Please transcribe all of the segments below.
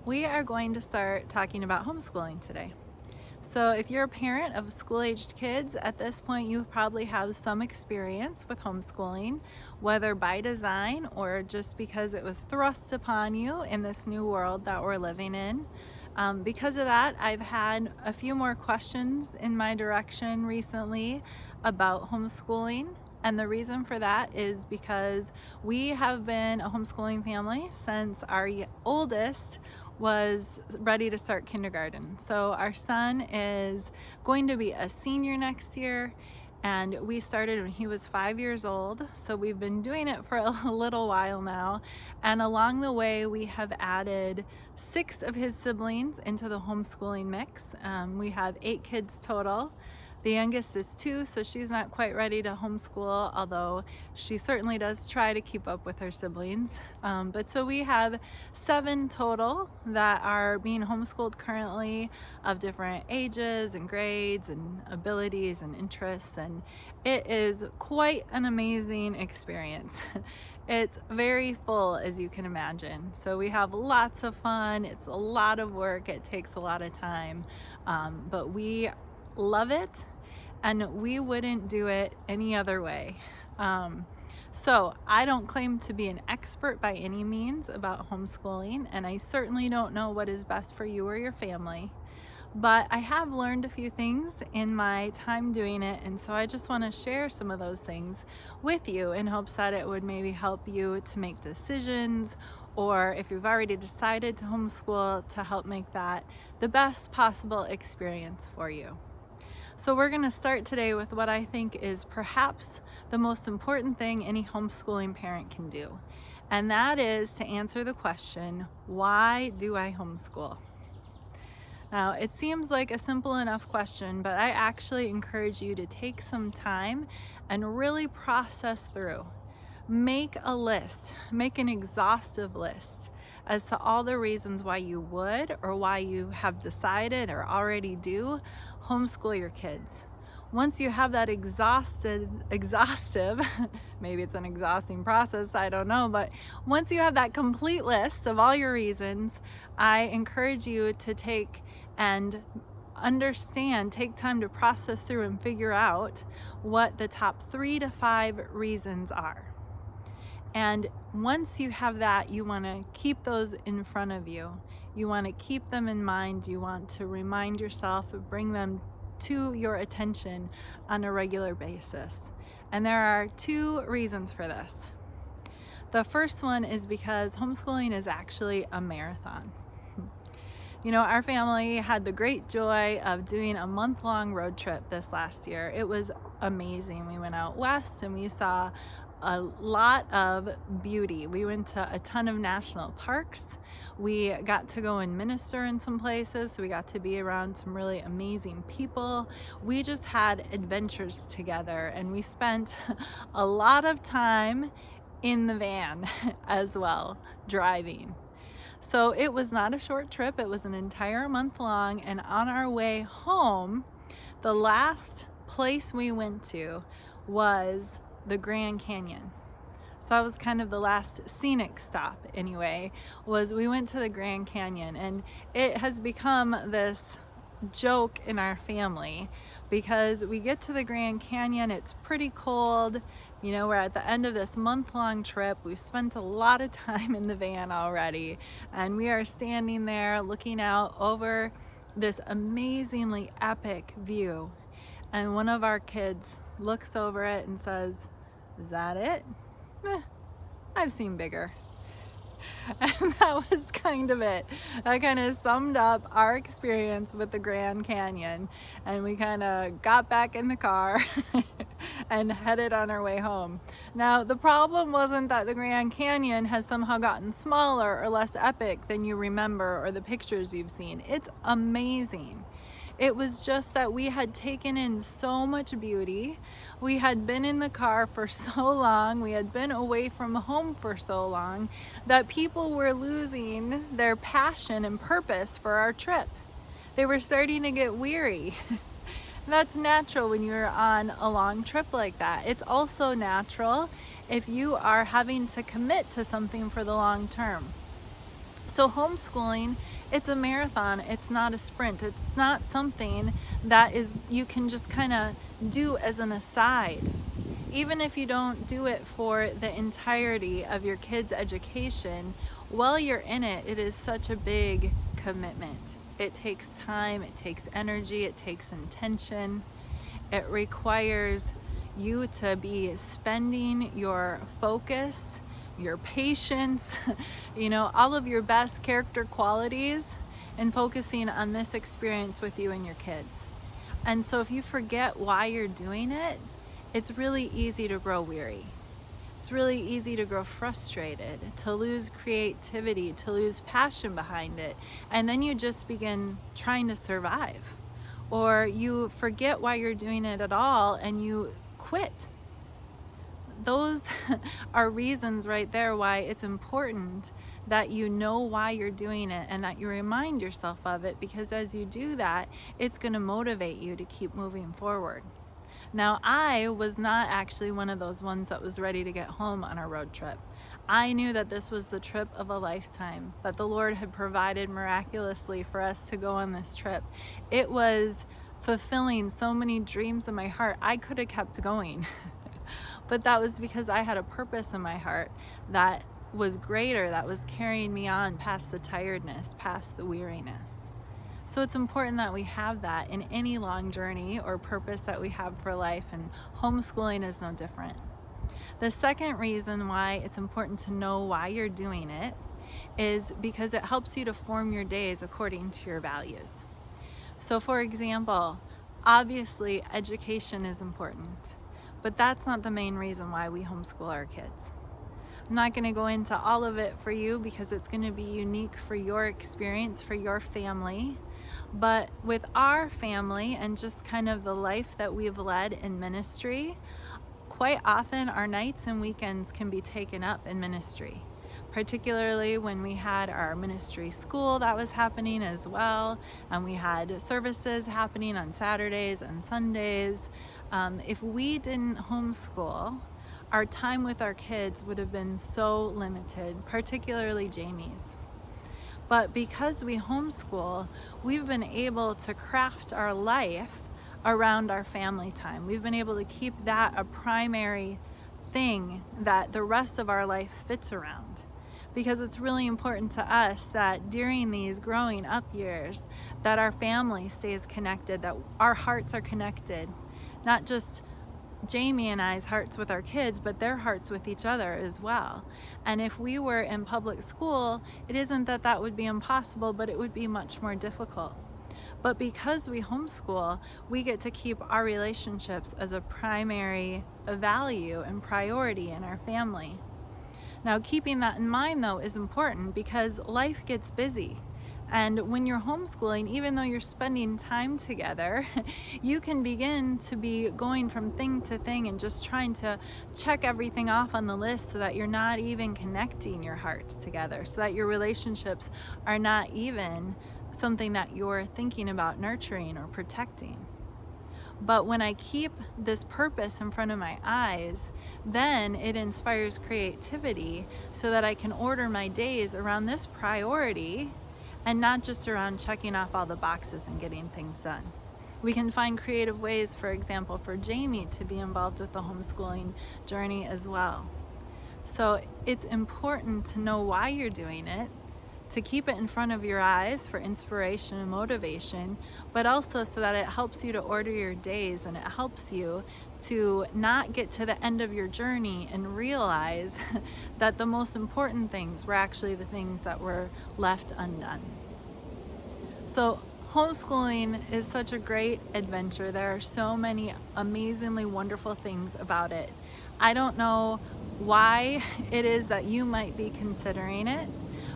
We are going to start talking about homeschooling today. So if you're a parent of school-aged kids, at this point you probably have some experience with homeschooling, whether by design or just because it was thrust upon you in this new world that we're living in. Because of that, I've had a few more questions in my direction recently about homeschooling. And the reason for that is because we have been a homeschooling family since our oldest was ready to start kindergarten. So our son is going to be a senior next year, and we started when he was 5 years old. So we've been doing it for a little while now. And along the way, we have added 6 of his siblings into the homeschooling mix. We have 8 kids total. The youngest is 2, so she's not quite ready to homeschool, although she certainly does try to keep up with her siblings. But so we have 7 total that are being homeschooled currently, of different ages and grades and abilities and interests, and it is quite an amazing experience. It's very full, as you can imagine. So we have lots of fun. It's a lot of work. It takes a lot of time, but we love it, and we wouldn't do it any other way. So I don't claim to be an expert by any means about homeschooling, and I certainly don't know what is best for you or your family, but I have learned a few things in my time doing it, and so I just want to share some of those things with you in hopes that it would maybe help you to make decisions, or if you've already decided to homeschool, to help make that the best possible experience for you. So we're going to start today with what I think is perhaps the most important thing any homeschooling parent can do. And that is to answer the question, why do I homeschool? Now, it seems like a simple enough question, but I actually encourage you to take some time and really process through. Make a list, make an exhaustive list as to all the reasons why you would, or why you have decided or already do homeschool your kids. Once you have that exhaustive, maybe it's an exhausting process, I don't know, but once you have that complete list of all your reasons, I encourage you to take and understand, take time to process through and figure out what the top 3 to 5 reasons are. And once you have that, you want to keep those in front of you. You want to keep them in mind. You want to remind yourself, bring them to your attention on a regular basis. And there are 2 reasons for this. The first one is because homeschooling is actually a marathon. You know, our family had the great joy of doing a month-long road trip this last year. It was amazing. We went out west and we saw a lot of beauty. We went to a ton of national parks. We got to go and minister in some places, so we got to be around some really amazing people. We just had adventures together, and we spent a lot of time in the van as well, driving. So it was not a short trip, it was an entire month long, and on our way home, the last place we went to was the Grand Canyon. So that was kind of the last scenic stop anyway, was we went to the Grand Canyon, and it has become this joke in our family because we get to the Grand Canyon, it's pretty cold, you know, we're at the end of this month-long trip, we've spent a lot of time in the van already, and we are standing there looking out over this amazingly epic view, and one of our kids looks over it and says, "Is that it? I've seen bigger." And that was kind of it. That kind of summed up our experience with the Grand Canyon. And we kind of got back in the car and headed on our way home. Now, the problem wasn't that the Grand Canyon has somehow gotten smaller or less epic than you remember or the pictures you've seen. It's amazing. It was just that we had taken in so much beauty. We had been in the car for so long, we had been away from home for so long, that people were losing their passion and purpose for our trip. They were starting to get weary. That's natural when you're on a long trip like that. It's also natural if you are having to commit to something for the long term. So homeschooling, it's a marathon, it's not a sprint. It's not something that is you can just kind of do as an aside. Even if you don't do it for the entirety of your kids' education, while you're in it, it is such a big commitment. It takes time, it takes energy, it takes intention. It requires you to be spending your focus, your patience, all of your best character qualities, and focusing on this experience with you and your kids. And so if you forget why you're doing it, it's really easy to grow weary. It's really easy to grow frustrated, to lose creativity, to lose passion behind it. And then you just begin trying to survive. Or you forget why you're doing it at all and you quit. Those are reasons right there why it's important that you know why you're doing it and that you remind yourself of it, because as you do that, it's going to motivate you to keep moving forward. Now, I was not actually one of those ones that was ready to get home on a road trip. I knew that this was the trip of a lifetime, that the Lord had provided miraculously for us to go on this trip. It was fulfilling so many dreams in my heart. I could have kept going, but that was because I had a purpose in my heart that was greater, that was carrying me on past the tiredness, past the weariness. So it's important that we have that in any long journey or purpose that we have for life, and homeschooling is no different. The second reason why it's important to know why you're doing it is because it helps you to form your days according to your values. So for example, obviously education is important, but that's not the main reason why we homeschool our kids. I'm not going to go into all of it for you because it's going to be unique for your experience, for your family. But with our family and just kind of the life that we've led in ministry, quite often our nights and weekends can be taken up in ministry, particularly when we had our ministry school that was happening as well, and we had services happening on Saturdays and Sundays. If we didn't homeschool, our time with our kids would have been so limited, particularly Jamie's. But because we homeschool, we've been able to craft our life around our family time. We've been able to keep that a primary thing that the rest of our life fits around. Because it's really important to us that during these growing up years, that our family stays connected, that our hearts are connected, not just Jamie and I's hearts with our kids, but their hearts with each other as well. And if we were in public school, it isn't that that would be impossible, but it would be much more difficult. But because we homeschool, we get to keep our relationships as a primary value and priority in our family. Now, keeping that in mind, though, is important because life gets busy. And when you're homeschooling, even though you're spending time together, you can begin to be going from thing to thing and just trying to check everything off on the list so that you're not even connecting your hearts together, so that your relationships are not even something that you're thinking about nurturing or protecting. But when I keep this purpose in front of my eyes, then it inspires creativity so that I can order my days around this priority and not just around checking off all the boxes and getting things done. We can find creative ways, for example, for Jamie to be involved with the homeschooling journey as well. So it's important to know why you're doing it, to keep it in front of your eyes for inspiration and motivation, but also so that it helps you to order your days and it helps you to not get to the end of your journey and realize that the most important things were actually the things that were left undone. So homeschooling is such a great adventure. There are so many amazingly wonderful things about it. I don't know why it is that you might be considering it,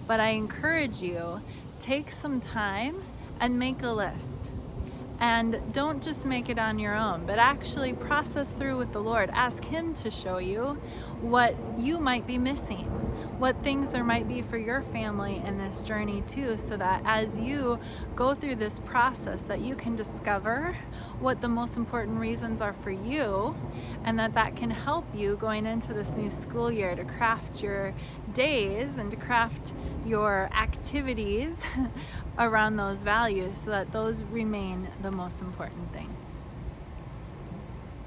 but I encourage you, take some time and make a list. And don't just make it on your own, but actually process through with the Lord. Ask Him to show you what you might be missing, what things there might be for your family in this journey too, so that as you go through this process that you can discover what the most important reasons are for you, and that can help you going into this new school year to craft your days and to craft your activities around those values so that those remain the most important thing.